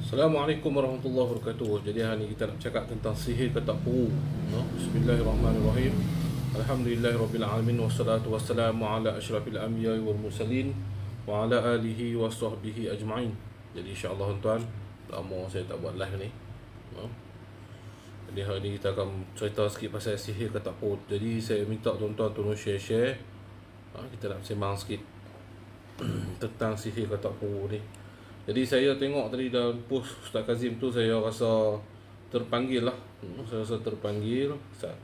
Assalamualaikum warahmatullahi wabarakatuh. Jadi hari ni kita nak cakap tentang sihir ketak puru. No? Bismillahirrahmanirrahim. Alhamdulillahirabbil alamin wassalatu wassalamu ala asyrafil anbiya'i wal mursalin wa ala alihi wa sahbihi ajma'in. Jadi insya-Allah tuan, lama saya tak buat live ni. No? Jadi hari ni kita akan cerita sikit pasal sihir ketak puru. Jadi saya minta tuan-tuan tolong share. Kita nak sembang sikit tentang sihir ketak puru ni. Jadi saya tengok tadi dalam post Ustaz Kazim tu, saya rasa terpanggil lah. Saya rasa terpanggil. Ustaz.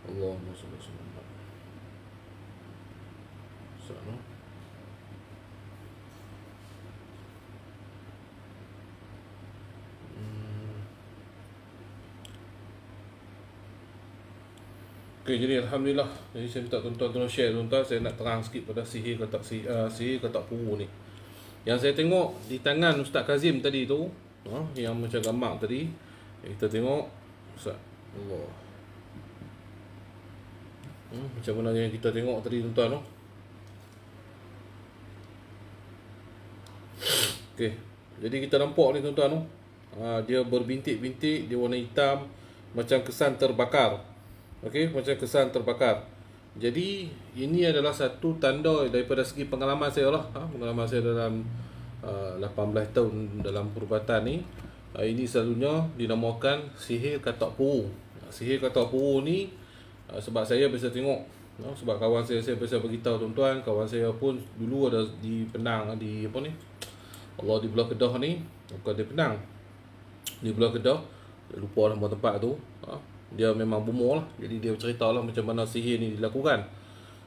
Allahumma salli ala Muhammad. Ustaz. Okay, jadi Alhamdulillah. Jadi saya minta tuan-tuan tolong share tuan-tuan. Saya nak terang sikit pada sihir ketak puru ni. Yang saya tengok di tangan Ustaz Kazim tadi tu, yang macam gambar tadi, kita tengok Ustaz Allah. Macam mana yang kita tengok tadi tuan-tuan tu. Okay, jadi kita nampak ni tuan-tuan tu, dia berbintik-bintik, dia warna hitam, macam kesan terbakar. Okey, macam kesan terbakar. Jadi ini adalah satu tanda daripada segi pengalaman saya lah. Pengalaman saya dalam 18 tahun dalam perubatan ni. Ini selalunya dinamakan sihir ketak puru. Sihir ketak puru ni sebab saya biasa tengok, sebab kawan saya biasa beritahu tuan-tuan, kawan saya pun dulu ada di Penang, di apa ni, Allah, di Belah Kedah ni, bukan di Penang, di Belah Kedah, lupa nama tempat tu. Dia memang bomoh lah. Jadi dia cerita lah macam mana sihir ni dilakukan.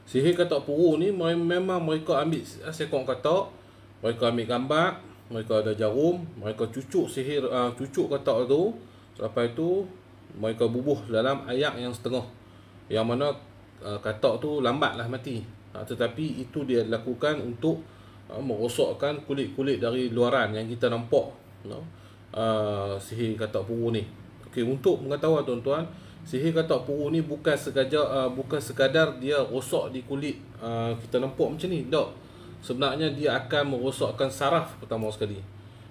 Sihir ketak puru ni memang mereka ambil sekong ketak, mereka ambil gambar, mereka ada jarum, mereka cucuk sihir, cucuk ketak tu. Lepas tu mereka bubuh dalam air yang setengah, yang mana ketak tu lambat lah mati. Tetapi itu dia lakukan untuk merosakkan kulit-kulit dari luaran yang kita nampak. Sihir ketak puru ni. Okay, untuk pengetahuan tuan-tuan, sihir ketak puru ni bukan sekadar dia rosak di kulit kita nampak macam ni. Tak. Sebenarnya dia akan merosakkan saraf pertama sekali.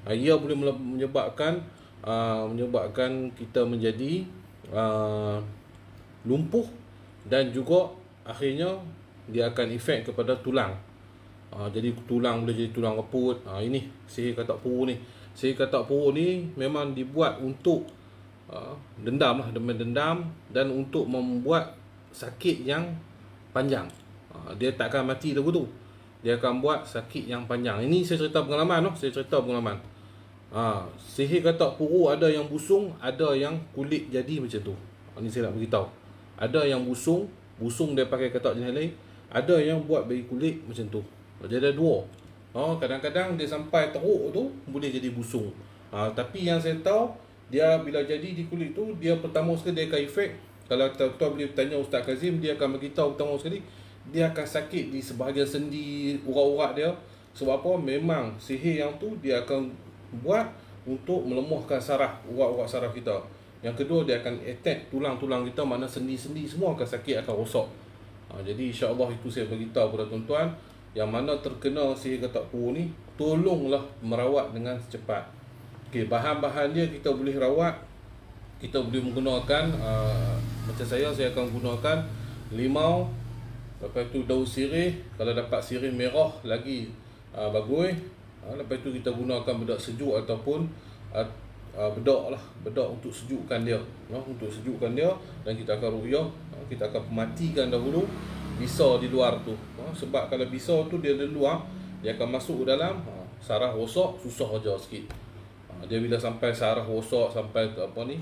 Ia boleh menyebabkan kita menjadi lumpuh, dan juga akhirnya dia akan efek kepada tulang. Jadi tulang boleh jadi tulang reput. Ini sihir ketak puru ni. Sihir ketak puru ni memang dibuat untuk dendam dan untuk membuat sakit yang panjang. Dia takkan mati lagu tu, dia akan buat sakit yang panjang. Ini saya cerita pengalaman. Sihir ketak puru ada yang busung, ada yang kulit jadi macam tu. Ini saya nak beritahu. Ada yang busung dia pakai ketak jenis lain. Ada yang buat bagi kulit macam tu. Jadi ada dua. Kadang-kadang dia sampai teruk tu boleh jadi busung. Tapi yang saya tahu, dia bila jadi di kulit tu, dia pertama sekali dia akan efek. Kalau tuan-tuan boleh tanya Ustaz Kazim, dia akan beritahu pertama sekali dia akan sakit di sebahagian sendi, urat-urat dia. Sebab apa? Memang sihir yang tu dia akan buat untuk melemahkan saraf, urat-urat saraf kita. Yang kedua, dia akan attack tulang-tulang kita, mana sendi-sendi semua akan sakit, akan rosak. Jadi insya-Allah itu saya beritahu kepada tuan-tuan yang mana terkena sihir ketak puru ni, tolonglah merawat dengan secepat. Okay, bahan-bahan dia kita boleh rawat. Kita boleh menggunakan macam saya akan gunakan limau, lepas tu daun sirih. Kalau dapat sirih merah lagi bagus. Lepas tu kita gunakan bedak sejuk ataupun bedak untuk sejukkan dia, untuk sejukkan dia. Dan kita akan ruqyah, kita akan matikan dahulu bisa di luar tu. Sebab kalau bisa tu dia di luar, dia akan masuk dalam saraf rosak, susah aja sikit. Dia bila sampai saraf rosak, sampai ke apa ni,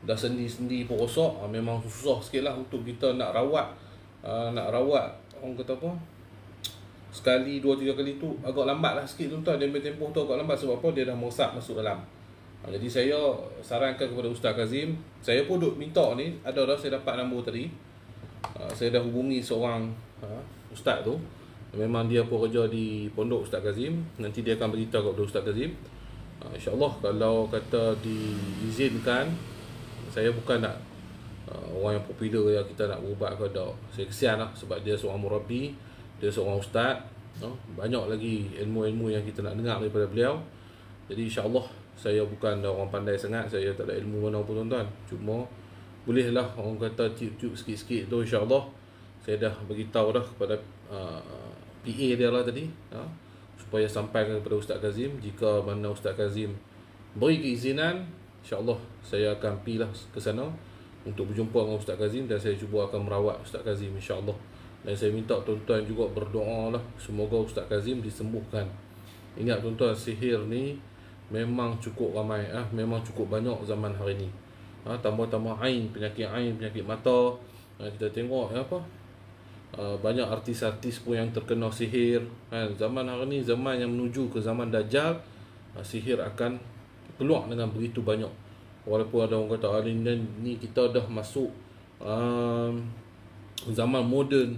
dah sendi-sendi pun rosak, memang susah sikit lah untuk kita nak rawat. Orang kata apa, sekali, dua, tiga kali tu agak lambat lah sikit tuan-tuan. Dia ambil tempoh tu agak lambat. Sebab apa? Dia dah meresap masuk dalam. Jadi saya sarankan kepada Ustaz Kazim. Saya pun duk minta ni, ada dah saya dapat nombor tadi. Saya dah hubungi seorang Ustaz tu. Memang dia pun kerja di pondok Ustaz Kazim. Nanti dia akan beritahu kepada Ustaz Kazim. InsyaAllah kalau kata diizinkan, saya bukan nak orang yang popular ya kita nak ubat ke tak. Saya kesian lah sebab dia seorang murabi, dia seorang ustaz. Banyak lagi ilmu-ilmu yang kita nak dengar daripada beliau. Jadi insya-Allah saya bukan orang pandai sangat, saya tak ada ilmu mana pun tuan-tuan. Cuma bolehlah orang kata tiup-tiup sikit-sikit tu, insya-Allah saya dah beritahu dah kepada PA dia lah tadi, supaya sampaikan kepada Ustaz Kazim. Jika mana Ustaz Kazim beri keizinan, insya-Allah saya akan pergi lah ke sana untuk berjumpa dengan Ustaz Kazim, dan saya cuba akan merawat Ustaz Kazim, insya-Allah. Dan saya minta tuan-tuan juga berdoa lah, semoga Ustaz Kazim disembuhkan. Ingat tuan-tuan, sihir ni memang cukup ramai, memang cukup banyak zaman hari ni. Tambah-tambah penyakit ain, penyakit mata. Kita tengok banyak artis-artis pun yang terkena sihir. Zaman hari ni zaman yang menuju ke zaman Dajjal. Sihir akan keluar dengan begitu banyak. Walaupun ada orang kata ni kita dah masuk zaman moden.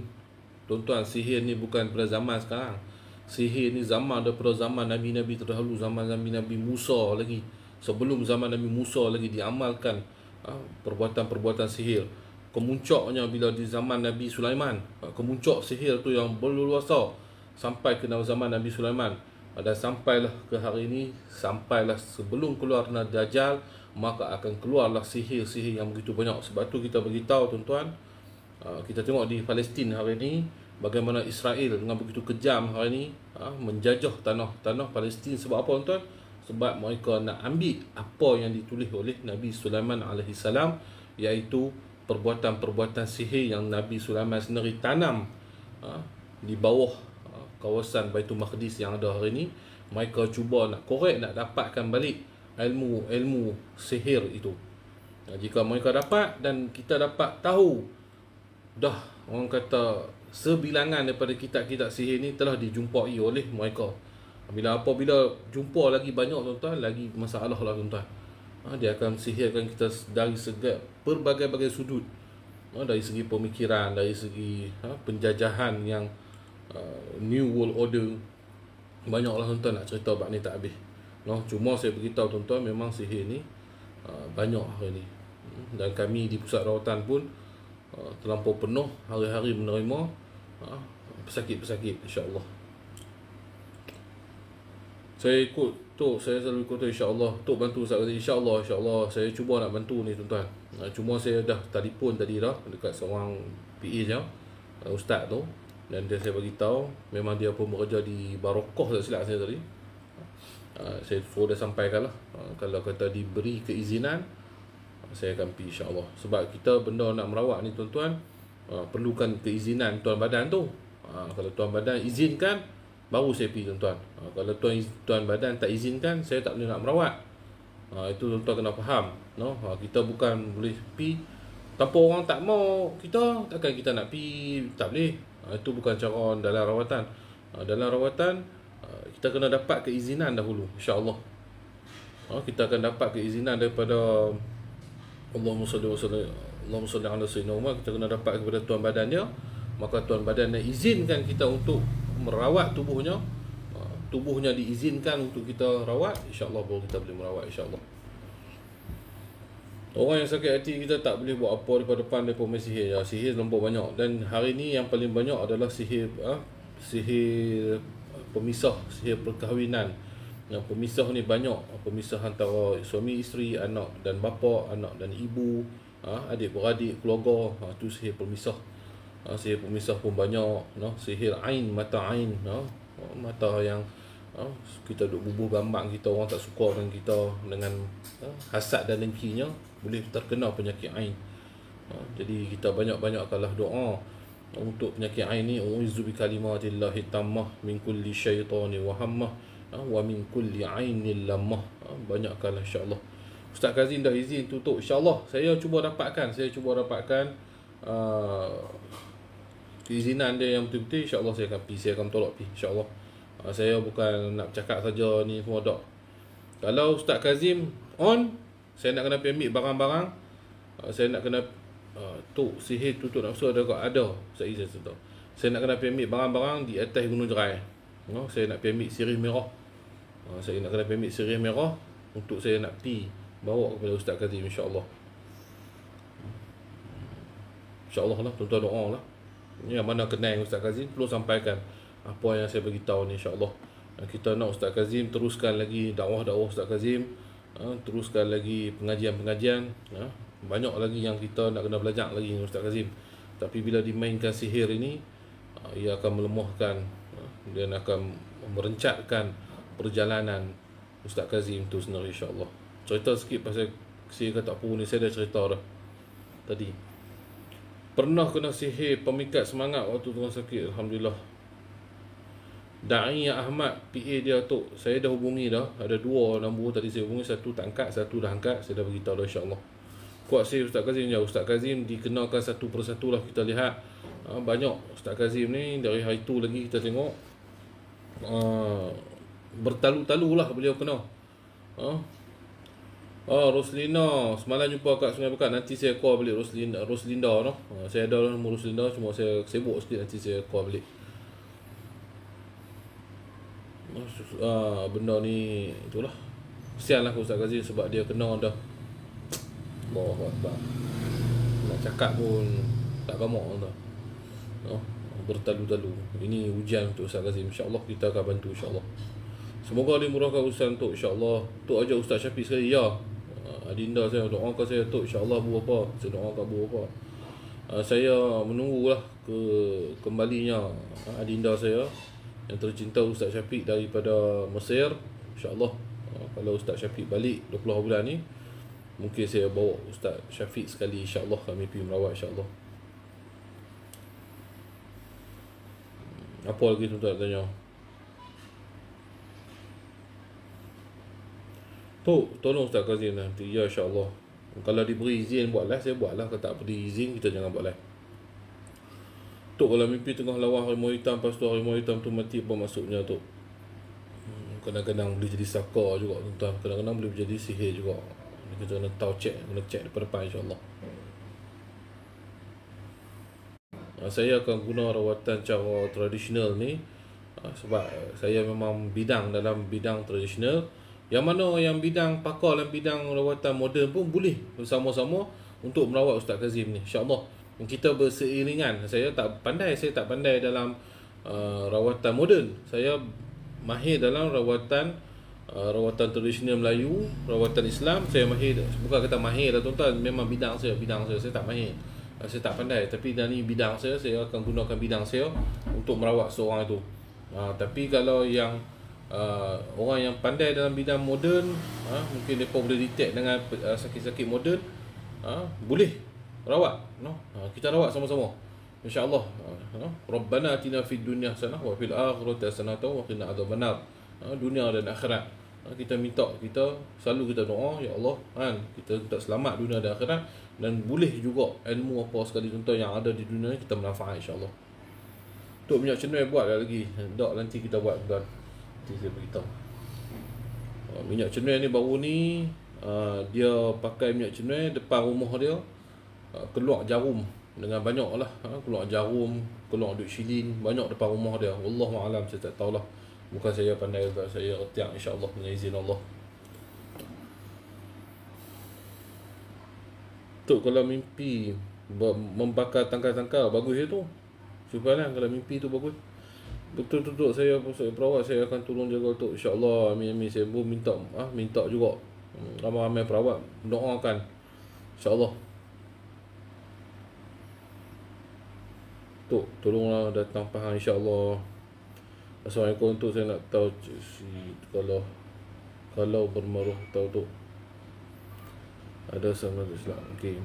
Tuan-tuan, sihir ni bukan pada zaman sekarang. Sihir ni zaman daripada zaman Nabi-Nabi terdahulu, zaman Nabi Musa lagi. Sebelum zaman Nabi Musa lagi diamalkan perbuatan-perbuatan sihir. Kemuncaknya bila di zaman Nabi Sulaiman. Kemuncak sihir tu yang berluasa sampai ke zaman Nabi Sulaiman. Dan sampailah ke hari ini, sampailah sebelum keluar Dajjal, maka akan keluarlah sihir-sihir yang begitu banyak. Sebab tu kita beritahu tuan-tuan, kita tengok di Palestin hari ini bagaimana Israel dengan begitu kejam hari ini menjajah tanah Palestin. Sebab apa tuan? Sebab mereka nak ambil apa yang ditulis oleh Nabi Sulaiman AS, iaitu perbuatan-perbuatan sihir yang Nabi Sulaiman sendiri tanam di bawah kawasan Baitul Maqdis yang ada hari ini. Mereka cuba nak korek, nak dapatkan balik ilmu sihir itu. Jika mereka dapat dan kita dapat tahu, dah orang kata sebilangan daripada kitab-kitab sihir ni telah dijumpai oleh mereka. Apabila jumpa lagi banyak tuan-tuan, lagi masalah lah tuan-tuan. Dia akan sihirkan kita dari berbagai-bagai sudut. Dari segi pemikiran, dari segi penjajahan yang New World Order. Banyaklah tuan-tuan nak cerita bab ni tak habis. Cuma saya beritahu tuan-tuan, memang sihir ni banyak hari ni. Dan kami di pusat rawatan pun terlampau penuh, hari-hari menerima pesakit-pesakit, insya-Allah. Saya selalu ikut tu, insya-Allah. Tok bantu Ustaz Kazim, insya-Allah saya cuba nak bantu ni tuan-tuan. Cuma saya dah telefon tadi dah dekat seorang PA je, ustaz tu, dan dia saya bagi tahu memang dia pun bekerja di Barokah, tak silap saya tadi. Saya dah sampaikan lah, kalau kata diberi keizinan, saya akan pergi, insya-Allah. Sebab kita benda nak merawat ni tuan-tuan, perlukan keizinan tuan badan tu. Kalau tuan badan izinkan, baru saya pergi tuan-tuan. Kalau tuan badan tak izinkan, saya tak boleh nak merawat. Itu tuan-tuan kena faham. Kita bukan boleh pergi tanpa orang tak mau kita, takkan kita nak pergi, tak boleh. Itu bukan cara dalam rawatan. Dalam rawatan kita kena dapat keizinan dahulu, insya-Allah. Kita akan dapat keizinan daripada Allahumma salli ala sayyidina Muhammad. Kita kena dapat kepada tuan badan dia, maka tuan badan dia izinkan kita untuk merawat tubuhnya. Tubuhnya diizinkan untuk kita rawat, insya-Allah baru kita boleh merawat, insya-Allah. Orang yang sakit hati, kita tak boleh buat apa daripada depan mereka main sihir. Sihir terlampau banyak. Dan hari ni yang paling banyak adalah sihir pemisah, sihir perkahwinan. Yang pemisah ni banyak. Pemisah antara suami isteri, anak dan bapa, anak dan ibu, adik-beradik, keluarga. Itu sihir pemisah. Sihir pemisah pun banyak. Sihir ain, mata ain, mata yang kita duk bubuh gambar kita, orang tak suka dengan kita, dengan hasad dan dengkinya, boleh terkena penyakit ain. Jadi kita banyak-banyakkanlah doa untuk penyakit ain ni. Uizu bi kalimatillahi tammah min kulli syaitani wa hammah wa min kulli ainil lamah. Banyakkanlah, insya-Allah. Ustaz Kazim dah izin tutup, insya-Allah. Saya cuba dapatkan keizinan dia yang betul-betul, insya-Allah saya akan pergi, saya akan tolak pergi, insya-Allah. Saya bukan nak cakap saja ni semua tak. Kalau Ustaz Kazim on, saya nak kena pergi ambil barang-barang. Saya nak kena sihir tutup nafsu ada. Saya nak kena pergi ambil barang-barang di atas Gunung Jerai. Saya nak pergi ambil sirih merah. Saya nak kena pergi ambil sirih merah untuk saya nak pergi bawa kepada Ustaz Kazim, insya-Allah. Insya-Allah lah, tuan-tuan doa lah. Yang mana kenal Ustaz Kazim perlu sampaikan. apa yang saya beritahu ni, insya-Allah. Kita nak Ustaz Kazim teruskan lagi dakwah-dakwah Ustaz Kazim, teruskan lagi pengajian-pengajian, banyak lagi yang kita nak kena belajar lagi dengan Ustaz Kazim. Tapi bila dimainkan sihir ini, ia akan melemahkan dan akan merencatkan perjalanan Ustaz Kazim tu sendiri, insya-Allah. Cerita sikit pasal sihir Katak Puru ni, saya dah cerita dah tadi. Pernah kena sihir pemikat semangat waktu tengah sakit, alhamdulillah. Da'i Ahmad, PA dia tu, saya dah hubungi dah. Ada 2 nombor tadi saya hubungi, satu tak angkat, satu dah angkat. Saya dah beritahu dah, insya-Allah. Kuat sihir Ustaz Kazim ya. Ustaz Kazim dikenalkan satu persatu lah, kita lihat. Banyak Ustaz Kazim ni, dari hari tu lagi kita tengok bertalu-talu lah beliau kena. Roslina, semalam jumpa kat Sungai Bekar. Nanti saya call balik Roslinda no. Saya ada nombor Roslinda, cuma saya sibuk sikit, nanti saya call balik. Benda ni itulah. Kesian lah Ustaz Kazim sebab dia kena dah. Allahu Akbar. Nak cakap pun tak gamak dah. Bertalu-talu. Ini ujian untuk Ustaz Kazim. InsyaAllah kita akan bantu, insyaAllah. Semoga dimurahkan urusan Tok, insyaAllah. Tok ajak Ustaz Syafiq sekali, ya. Adinda saya doakan saya, Tok, insyaAllah Bu apa. Saya doakan Bu apa. Saya menunggulah kembalinya adinda saya yang tercinta Ustaz Syafiq daripada Mesir, insyaAllah. Kalau Ustaz Syafiq balik 20 bulan ni, mungkin saya bawa Ustaz Syafiq sekali, insyaAllah. Kami pergi merawat, insyaAllah. Apa lagi tuan-tuan tanya? Tok, tolong Ustaz Kazim nanti. Ya, insyaAllah. Kalau diberi izin buat live, saya buat lah. Kalau tak beri izin, kita jangan buat live. Tok, kalau mimpi tengah lawan harimau hitam, lepas tu harimau hitam tu mati, apa maksudnya Tok? Kadang-kadang boleh jadi saka juga tuan-tuan. Kadang-kadang boleh jadi sihir juga. Kita kena tahu kena cek depan-depan, insyaAllah. Saya akan guna rawatan cara tradisional ni sebab saya memang bidang dalam bidang tradisional. Yang mana yang bidang pakar dalam bidang rawatan moden pun boleh bersama-sama untuk merawat Ustaz Kazim ni, insyaAllah. Kita berseiringan. Saya tak pandai dalam rawatan moden. Saya mahir dalam rawatan tradisional Melayu, rawatan Islam. Saya mahir, bukan kata mahir lah tuan-tuan, memang bidang saya tak mahir. Saya tak pandai, tapi dalam ni bidang saya akan gunakan bidang saya untuk merawat seorang itu. Tapi kalau yang orang yang pandai dalam bidang moden, mungkin mereka boleh detect dengan sakit-sakit moden, boleh rawat, no? Kita rawat sama-sama, insya-Allah. Rabbana atina fid dunya hasanah wa fil akhirati hasanah wa qina adzabannar. Dunia dan akhirat kita minta, kita selalu kita doa, ya Allah, kita minta selamat dunia dan akhirat. Dan boleh juga ilmu apa sekali tuan-tuan yang ada di dunia ni kita manfaat, insya-Allah. Tok, minyak cenoi buat lagi. Tak, nanti kita buat tuan. Nanti saya beritahu. Minyak cenoi ni baru ni, dia pakai minyak cenoi depan rumah dia, keluar jarum dengan banyak lah. Keluar jarum, keluar duit shilin banyak depan rumah dia. Wallahu alam, saya tak tahulah. Bukan saya pandai, saya retiak, insya-Allah, dengan izin Allah. Tok, kalau mimpi membakar tangkal-tangkal, bagus je tu. Cuba lah kalau mimpi tu bagus. Betul tu Tok, saya perawat, saya akan tolong jaga Tok, insya-Allah. Amin. Saya pun minta juga ramai-ramai perawat doakan, insya-Allah. Tok, tolonglah datang Pahang, insya-Allah. Assalamualaikum Tok, saya nak tahu kalau bermaruh tahu Tok. Ada sama Islam. Okey.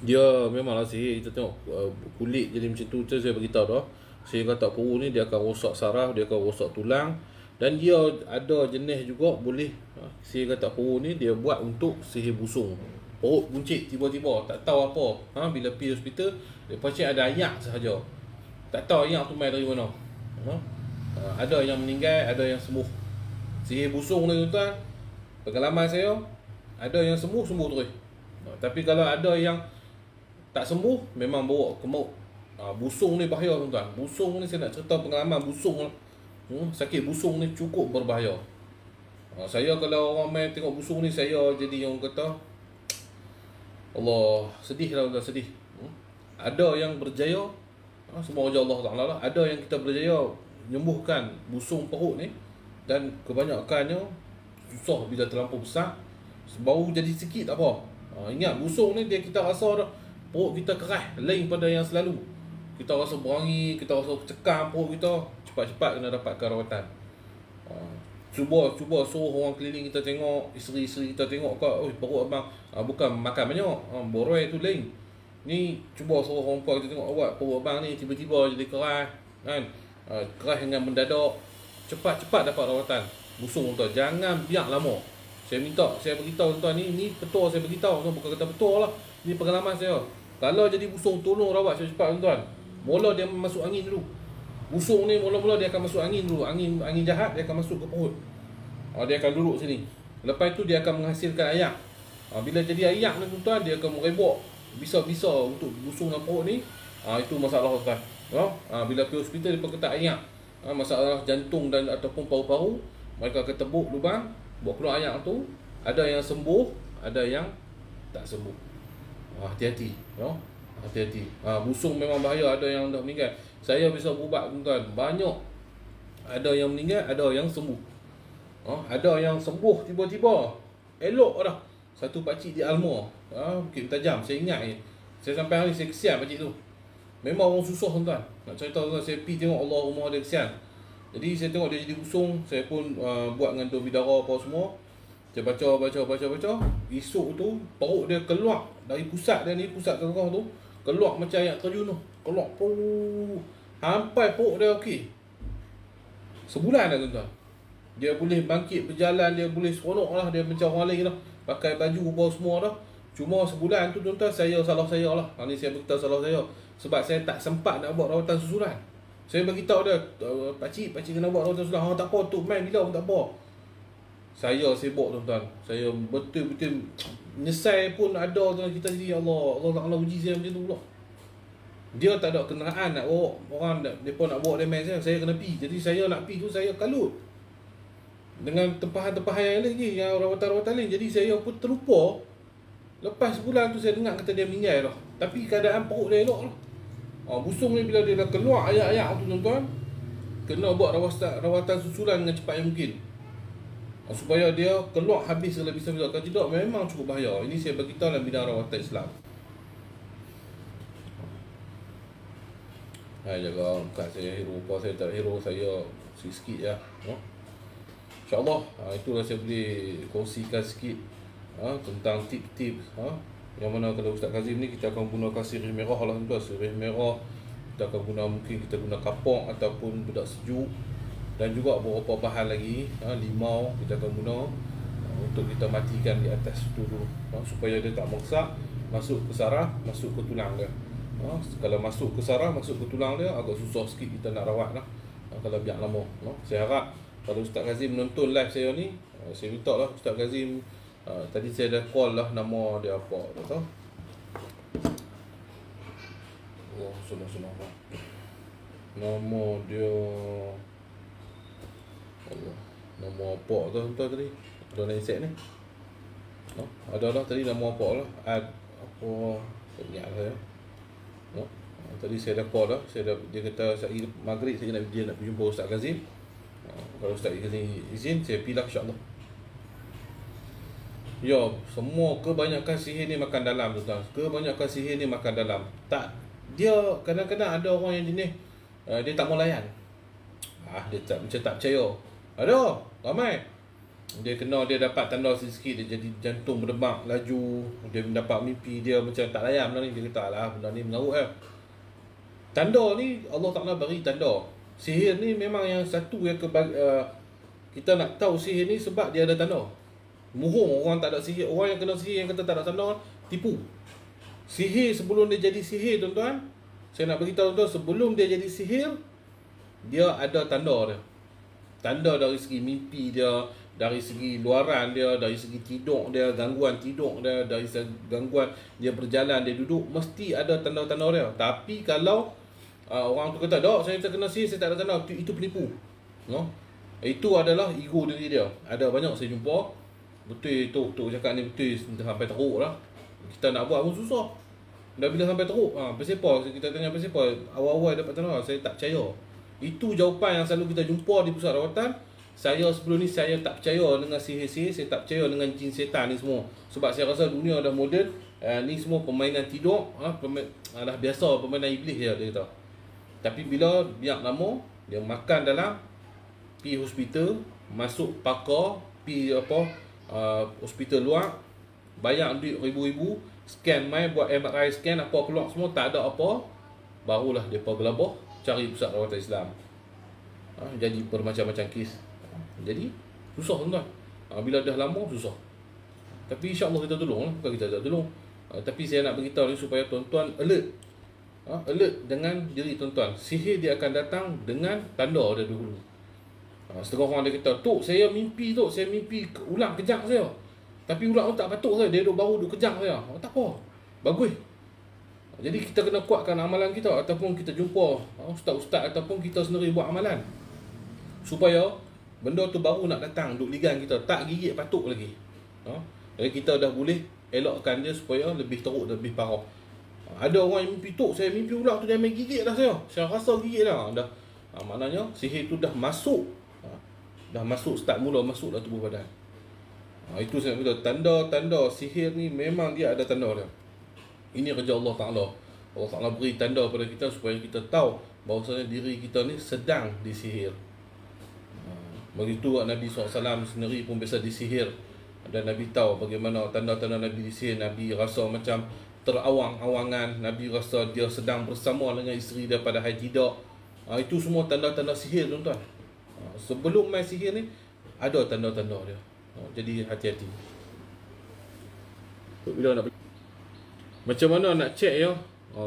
Dia memanglah sihir. Kita tengok kulit jadi macam tu. Saya beritahu dah. Sihir Katak Puru ni dia akan rosak saraf, dia akan rosak tulang, dan dia ada jenis juga boleh sihir Katak Puru ni dia buat untuk sihir busung. Perut buncit tiba-tiba, tak tahu apa. Bila pergi hospital, dia pasti ada ayak sahaja. Tak tahu ayak tu mai dari mana. Ada yang meninggal, ada yang sembuh. Sihir busung ni tuan-tuan, pengalaman saya, ada yang sembuh terus. Tapi kalau ada yang tak sembuh, memang bawa ke maut. Busung ni bahaya tuan-tuan. Busung ni saya nak cerita pengalaman busung. Sakit busung ni cukup berbahaya. Saya kalau orang main tengok busung ni, saya jadi yang kata Allah, sedih lah tuan, sedih. Ada yang berjaya, semua wajah Allah Ta'ala lah. Ada yang kita berjaya menyembuhkan busung perut ni, dan kebanyakannya susah bila terlampau besar. Baru jadi sikit tak apa. Ingat busung ni dia kita rasa dah perut kita keras lain pada yang selalu. Kita rasa berangi, kita rasa cekam perut kita, cepat-cepat kena dapatkan rawatan. Cuba suruh orang keliling kita tengok, isteri-isteri kita tengok kat, oi perut abang bukan makan banyak, boroi tu lain. Ni cuba suruh orang perempuan kita tengok, awak perut abang ni tiba-tiba jadi keras kan. Keras dengan mendadak. Cepat-cepat dapat rawatan busung tuan. Jangan biar lama. Saya beritahu tuan ni betul saya beritahu tuan, bukan kata betul lah. Ni pengalaman saya. Kalau jadi busung, tolong rawat cepat-cepat tuan. Mula dia masuk angin dulu. Busung ni mula-mula dia akan masuk angin dulu. Angin jahat dia akan masuk ke perut. Dia akan duduk sini. Lepas tu dia akan menghasilkan ayak. Bila jadi ayak ni tuan, dia akan merebok bisa-bisa untuk busung dalam perut ni. Itu masalah tuan. Bila pergi hospital dia pakai ayak. Masalah jantung dan ataupun paru-paru, mereka akan tebuk lubang, buat keluar ayak tu. Ada yang sembuh, ada yang tak sembuh. Hati-hati, hati-hati. Busung memang bahaya, ada yang dah meninggal. Saya bisa berubat tuan, banyak. Ada yang meninggal, ada yang sembuh. Ada yang sembuh tiba-tiba, elok dah. Satu pakcik di Almor, Bukit Tajam, saya ingat ni. Saya sampai hari ni saya kesian pakcik tu. Memang orang susah tuan. Nak cerita tuan, saya pergi tengok Allah rumah dia kesian. Jadi saya tengok dia jadi busung, saya pun buat dengan donor darah apa semua. Saya baca. Esok tu perut dia keluar dari pusat dia ni, pusat tengah tu, keluar macam ayak terjun tu. Keluar sampai perut dia okey. Sebulan dah tuan. Dia boleh bangkit berjalan, dia boleh seronok lah, dia macam orang lain lah. Pakai baju apa semua dah. Cuma sebulan tu tuan-tuan, salah saya lah. Ni saya beritahu salah saya. Sebab saya tak sempat nak buat rawatan susulan. Saya beritahu dia, pakcik kena buat rawatan susulan. Tak apa, Tok main bila pun tak apa. Saya sibuk tuan-tuan. Saya betul-betul menyesal pun ada tuan kita jadi Allah Ta'ala uji saya macam tu pula. Dia tak ada kenderaan nak bawa orang, mereka nak bawa dia main saya kena pergi. Jadi saya nak pergi tu saya kalut. Dengan tempahan-tempahan yang lagi, yang rawatan-rawatan lain. Jadi saya pun terlupa. Lepas sebulan tu saya dengar kata dia meninggal dah. Tapi keadaan perut dia elok lah. Busung ni bila dia dah keluar ayak-ayak tu tuan-tuan, kena buat rawatan susulan dengan cepat yang mungkin. Supaya dia keluar habis selebih-selebih. Kalau tidak memang cukup bahaya. Ini saya beritahu dalam bidang rawatan Islam. Jaga kat saya hero. Kalau saya tak hero, saya sikit je. InsyaAllah itulah saya boleh kongsikan sikit tentang tip-tips. Yang mana kalau Ustaz Kazim ni kita akan gunakan sirih merah lah tuan. Sirih merah kita akan guna, mungkin kita guna kapok ataupun bedak sejuk, dan juga beberapa bahan lagi. Limau kita akan guna untuk kita matikan di atas tu dulu, supaya dia tak merosak, masuk ke saraf, masuk ke tulang dia. Kalau masuk ke saraf, masuk ke tulang dia, agak susah sikit kita nak rawat lah kalau biar lama. Saya harap kalau Ustaz Kazim menonton live saya ni, saya minta lah Ustaz Kazim, tadi saya dah call lah nama dia apa tak tahu. Senang nama dia Allah, nama apa tuan tadi Don Insect ni. Ada lah tadi nama apa lah, apa tak ingat saya. Tadi saya dah call lah, dia kata sehari maghrib dia nak jumpa Ustaz Kazim. Kalau Ustaz Kazim izin, saya pergi lah insyaAllah. Ya, semua kebanyakan sihir ni makan dalam tuan. Kebanyakan sihir ni makan dalam. Tak, dia kadang-kadang ada orang yang jenis dia tak mau layan. Dia macam tak percaya. Ada, ramai. Dia dapat tanda sikit, dia jadi jantung berdebar laju, dia mendapat mimpi dia macam tak layan benda ni. Dia kata alah benda ni mengarut lah. Tanda ni Allah Ta'ala bagi tanda. Sihir ni memang yang satu yang kita nak tahu sihir ni sebab dia ada tanda. Muhung orang tak ada sihir, orang yang kena sihir yang kata tak ada tanda, tipu. Sihir sebelum dia jadi sihir tuan-tuan, saya nak beritahu tuan, sebelum dia jadi sihir, dia ada tanda dia. Tanda dari segi mimpi dia, dari segi luaran dia, dari segi tidur dia, gangguan tidur dia, dari segi gangguan dia berjalan, dia duduk, mesti ada tanda-tanda dia. Tapi kalau orang tu kata, "Dok, saya terkena sihir, saya tak ada tanda," itu penipu. Itu adalah ego diri dia. Ada banyak saya jumpa. Betul tu cakap ni betul sampai teruk lah. Kita nak buat pun susah. Dah bila sampai teruk, pasal apa? Kita tanya pasal apa? Awal-awal dapat tanda, saya tak percaya. Itu jawapan yang selalu kita jumpa di pusat rawatan. Saya sebelum ni saya tak percaya dengan sihir-sihir, saya tak percaya dengan jin setan ni semua. Sebab saya rasa dunia dah moden, ni semua permainan tidur, dah biasa permainan iblis je dia kata. Tapi bila biar lama, dia makan dalam, pergi hospital, masuk pakar, pergi hospital luar, bayar duit ribu-ribu, scan mai, buat MRI scan, apa keluar semua tak ada apa, barulah depa gelabah cari pusat rawatan Islam. Jadi bermacam-macam kes. Jadi susah tuan-tuan. Bila dah lama susah. Tapi insya-Allah kita tolong lah, bukan kita tak tolong. Tapi saya nak beritahu ni supaya tuan-tuan alert. Alert dengan diri tuan-tuan. Sihir dia akan datang dengan tanda dia dulu. Setengah orang dia kata, "Tok, saya mimpi ulang kejang saya." Tapi ulang tu tak patut saya, dia baru duk kejang saya. Tak apa. Bagus. Jadi kita kena kuatkan amalan kita, ataupun kita jumpa ustaz-ustaz, ataupun kita sendiri buat amalan. Supaya benda tu baru nak datang duk ligan kita, tak gigit patuk lagi. Jadi kita dah boleh elakkan dia supaya lebih teruk, lebih parah. Ada orang yang mimpi, "Tok, saya mimpi ular tu dia main gigit dah saya. Saya rasa gigit dah." Maknanya sihir tu dah masuk. Dah masuk, start mula masuk dah tubuh badan. Itu saya kata, tanda-tanda sihir ni memang dia ada tanda dia. Ini kerja Allah Ta'ala. Allah Ta'ala beri tanda pada kita supaya kita tahu bahawasanya diri kita ni sedang disihir. Begitu Nabi SAW sendiri pun biasa disihir. Dan Nabi tahu bagaimana tanda-tanda Nabi disihir. Nabi rasa macam terawang-awangan. Nabi rasa dia sedang bersama dengan isteri dia pada hari tidak. Itu semua tanda-tanda sihir tuan-tuan. Sebelum main sihir ni, ada tanda-tanda dia. Jadi hati-hati. Bila nak macam mana nak check ya?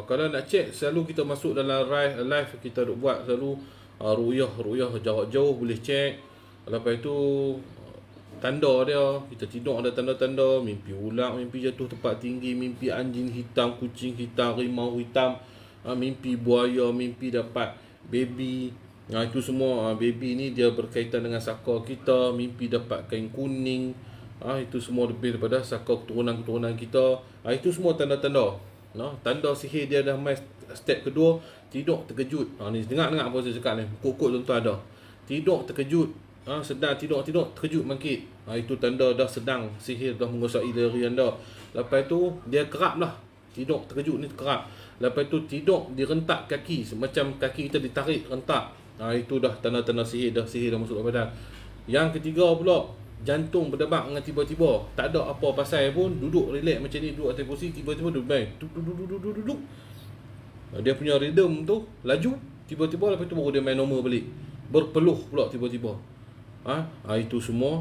Kalau nak check, selalu kita masuk dalam live kita duk buat selalu ruyah jarak jauh boleh check. Lepas itu tanda dia, kita tidur ada tanda-tanda, mimpi ular, mimpi jatuh tempat tinggi, mimpi anjing hitam, kucing hitam, rimau hitam, mimpi buaya, mimpi dapat baby. Itu semua baby ni dia berkaitan dengan saka kita, mimpi dapat kain kuning. Itu semua lebih daripada saka keturunan-keturunan kita. Itu semua tanda-tanda. Tanda sihir dia dah main step kedua, tidur terkejut. Ni dengar apa saya cakap ni. Kok-kok tuan-tuan ada. Tidur terkejut. Sedang tidur terkejut bangkit. Itu tanda dah sedang sihir dah menguasai diri anda. Lepas tu dia kerap lah. Tidur terkejut ni kerap. Lepas tu tidur direntak kaki, semacam kaki kita ditarik rentak. Itu dah tanda-tanda sihir dah masuk ke badan. Yang ketiga pula, jantung berdebar dengan tiba-tiba, tak ada apa pasal pun, duduk relax macam ni, duduk atas kursi, tiba-tiba dia main duduk. Dia punya rhythm tu laju, tiba-tiba lepas tu baru dia main normal balik. Berpeluh pula tiba-tiba. Itu semua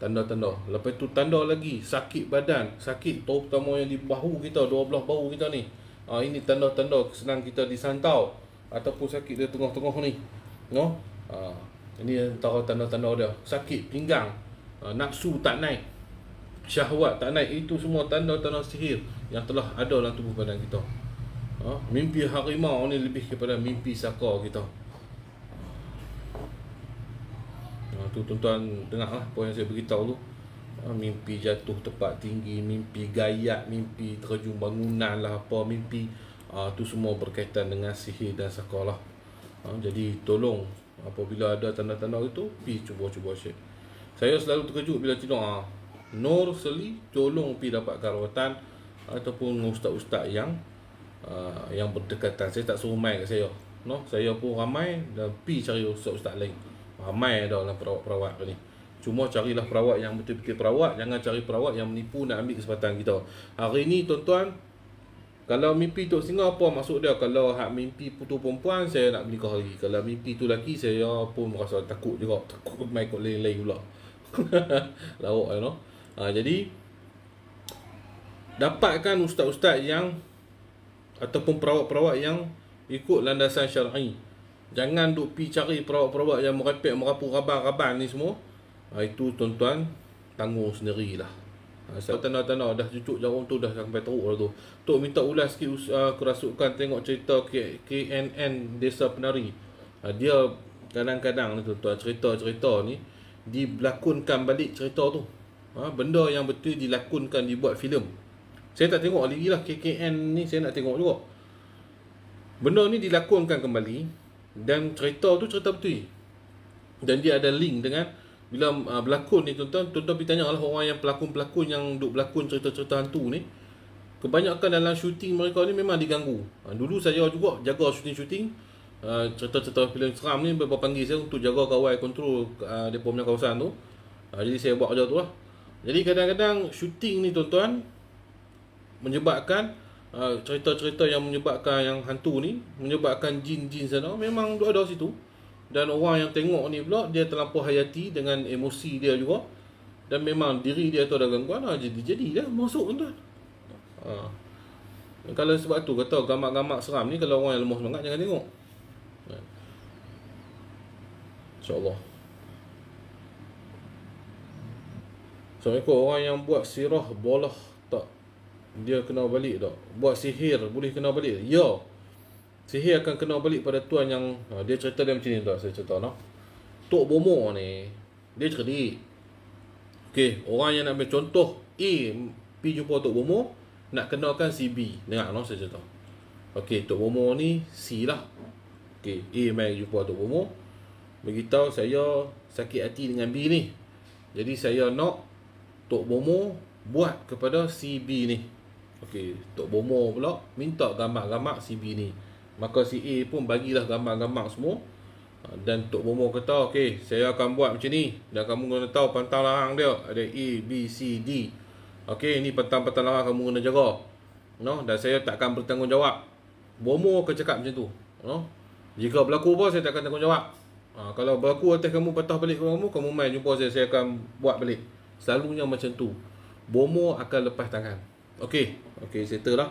tanda-tanda. Lepas tu tanda lagi, sakit badan, sakit terutama yang di bahu kita, dua belah bahu kita ni. Ini tanda-tanda senang kita disantau ataupun sakit di tengah-tengah ni. Ini antara tanda-tanda dia. Sakit pinggang, nafsu tak naik, syahwat tak naik. Itu semua tanda-tanda sihir yang telah ada dalam tubuh badan kita. Mimpi harimau ni lebih kepada mimpi saka kita. Tu tuan-tuan dengar lah apa yang saya beritahu tu. Mimpi jatuh tempat tinggi, mimpi gayat, mimpi terjun bangunan lah apa, mimpi tu semua berkaitan dengan sihir dan saka lah. Jadi tolong apabila ada tanda-tanda itu, pergi cuba-cuba check. Saya selalu terkejut bila tidur. Nur Seli, tolong pergi dapatkan rawatan ataupun ustaz-ustaz yang berdekatan. Saya tak suruh main kat saya. Saya pun ramai dan pergi cari ustaz-ustaz lain. Ramai dah lah perawat-perawat ni. Cuma carilah perawat yang betul-betul perawat. Jangan cari perawat yang menipu nak ambil kesempatan kita. Hari ni tuan-tuan, kalau mimpi Tok Singa apa maksud dia? Kalau hak mimpi putu perempuan, saya nak menikah lagi. Kalau mimpi tu lelaki, saya pun merasa takut juga. Takut main kot lain-lain pula. Lawak you know. Jadi dapatkan ustaz-ustaz yang ataupun perawat-perawat yang ikut landasan syar'i. Jangan duk pi cari perawat-perawat yang merepek, merapu raban-raban ni semua. Itu tuan-tuan tanggung sendirilah. Tanda-tanda dah cucuk jarum tu dah sampai teruk dah tu. Tok minta ulas sikit kerasukan tengok cerita KNN Desa Penari. Dia kadang-kadang ni tuan-tuan cerita-cerita ni dilakonkan balik cerita tu. Benda yang betul dilakonkan, dibuat filem. Saya tak tengok lagi lah KKN ni, saya nak tengok juga. Benda ni dilakonkan kembali dan cerita tu cerita betul. Dan dia ada link dengan bila berlakon ni tuan-tuan pergi tanya lah orang yang pelakon-pelakon yang duk berlakon cerita-cerita hantu ni. Kebanyakan dalam syuting mereka ni memang diganggu. Dulu saya juga jaga syuting-syuting cerita-cerita filem seram ni, beberapa panggil saya untuk jaga kawal kontrol depa punya kawasan tu. Jadi saya buat kerja tu lah. Jadi kadang-kadang syuting ni tuan-tuan menyebabkan cerita-cerita yang menyebabkan yang hantu ni, menyebabkan jin-jin sana memang ada situ. Dan orang yang tengok ni pula dia terlampau hayati dengan emosi dia juga. Dan memang diri dia tu ada gangguan jadi-jadilah masuk tuan-tuan. Kalau sebab tu kata gamak-gamak seram ni, kalau orang yang lemah semangat jangan tengok. InsyaAllah. Assalamualaikum. Orang yang buat sirah bolah tak, dia kena balik tak? Buat sihir boleh kena balik? Ya, sihir akan kena balik pada tuan yang dia cerita dia macam ni tak? Saya cerita no? Tok Bomo ni dia cerdik. Okey, orang yang nak ambil contoh A pergi jumpa Tok Bomo, nak kenalkan si B. Dengar no, saya cerita. Okey, Tok Bomo ni C lah. Okey, A mai jumpa Tok Bomo, beritahu saya sakit hati dengan B ni. Jadi saya nak Tok Bomo buat kepada si B ni. Okey, Tok Bomo pula minta gambar-gambar si B ni. Maka si A pun bagilah gambar-gambar semua. Dan Tok Bomo kata, okey, saya akan buat macam ni. Dan kamu kena tahu pantang larang dia. Ada A, B, C, D. Okey, ni pantang-pantang larang kamu kena jaga. No? Dan saya takkan bertanggungjawab. Bomo akan cakap macam tu. No? Jika berlaku apa, saya takkan tanggungjawab. Kalau berlaku atas kamu, patah balik kamu main jumpa saya akan buat balik. Selalunya macam tu. Bomo akan lepas tangan. Okey, settle lah.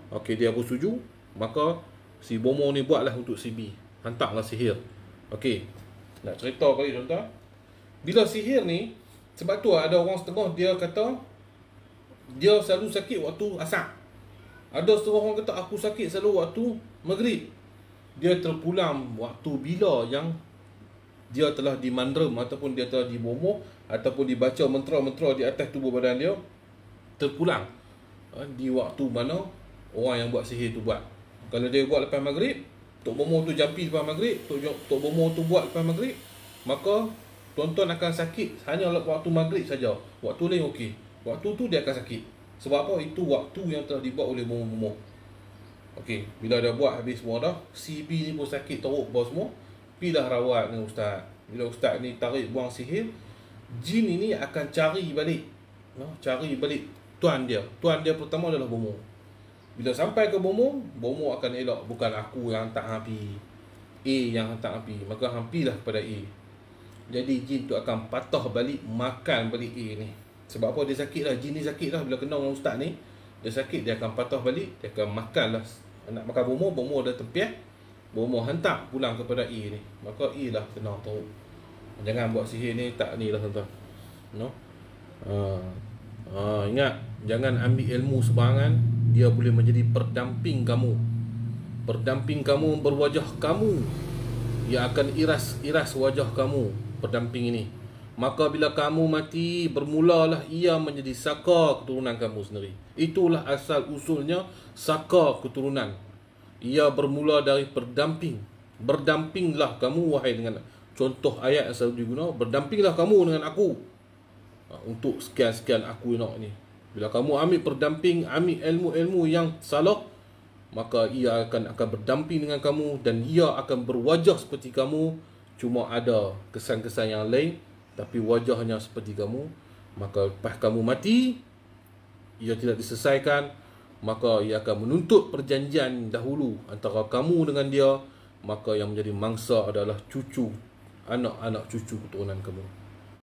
Okey, dia pun setuju. Maka si Bomo ni buatlah untuk si B. Hantarlah sihir. Okey, nak cerita kali tuan-tuan. Bila sihir ni, sebab tu ada orang setengah dia kata dia selalu sakit waktu asar. Ada setengah orang kata aku sakit selalu waktu maghrib. Dia terpulang waktu bila yang dia telah dimandrem ataupun dia telah dibomoh ataupun dibaca mentera-mentera di atas tubuh badan dia, terpulang di waktu mana orang yang buat sihir tu buat. Kalau dia buat lepas maghrib, Tok Bomo tu jampi lepas maghrib, Tok Bomo tu buat lepas maghrib, maka tuan-tuan akan sakit hanya waktu maghrib saja. Waktu lain okey. Waktu tu dia akan sakit. Sebab apa? Itu waktu yang telah dibuat oleh bomo-bomo. Okey, bila dia buat habis semua dah, si B ni pun sakit teruk bawah semua. Pilah rawat dengan ustaz. Bila ustaz ni tarik buang sihir, jin ini akan cari balik. Cari balik tuan dia. Tuan dia pertama adalah bomo. Bila sampai ke bomo, bomo akan elak. Bukan aku yang hantar api, A yang hantar api. Maka hampilah kepada A. Jadi jin tu akan patah balik, makan balik A ni. Sebab apa? Dia sakit lah. Jin ni sakit lah bila kena dengan ustaz ni. Dia sakit, dia akan patah balik. Dia akan makan lah. Nak makan bomo, bomo dah tempiah. Bomo hantar pulang kepada A ni. Maka A lah kena tahu. Jangan buat sihir ni tak ni lah tuan-tuan. No? Ingat, jangan ambil ilmu sebarangan. Dia boleh menjadi pendamping kamu. Pendamping kamu berwajah kamu. Ia akan iras wajah kamu, pendamping ini. Maka bila kamu mati, bermulalah ia menjadi saka keturunan kamu sendiri. Itulah asal usulnya saka keturunan. Ia bermula dari pendamping. Berdampinglah kamu wahai dengan, contoh ayat yang selalu digunakan, berdampinglah kamu dengan aku untuk sekian-sekian aku nak ni. Bila kamu ambil pendamping, ambil ilmu-ilmu yang salah, maka ia akan berdamping dengan kamu dan ia akan berwajah seperti kamu, cuma ada kesan-kesan yang lain, tapi wajahnya seperti kamu. Maka lepas kamu mati, ia tidak diselesaikan, maka ia akan menuntut perjanjian dahulu antara kamu dengan dia. Maka yang menjadi mangsa adalah cucu, anak-anak cucu keturunan kamu.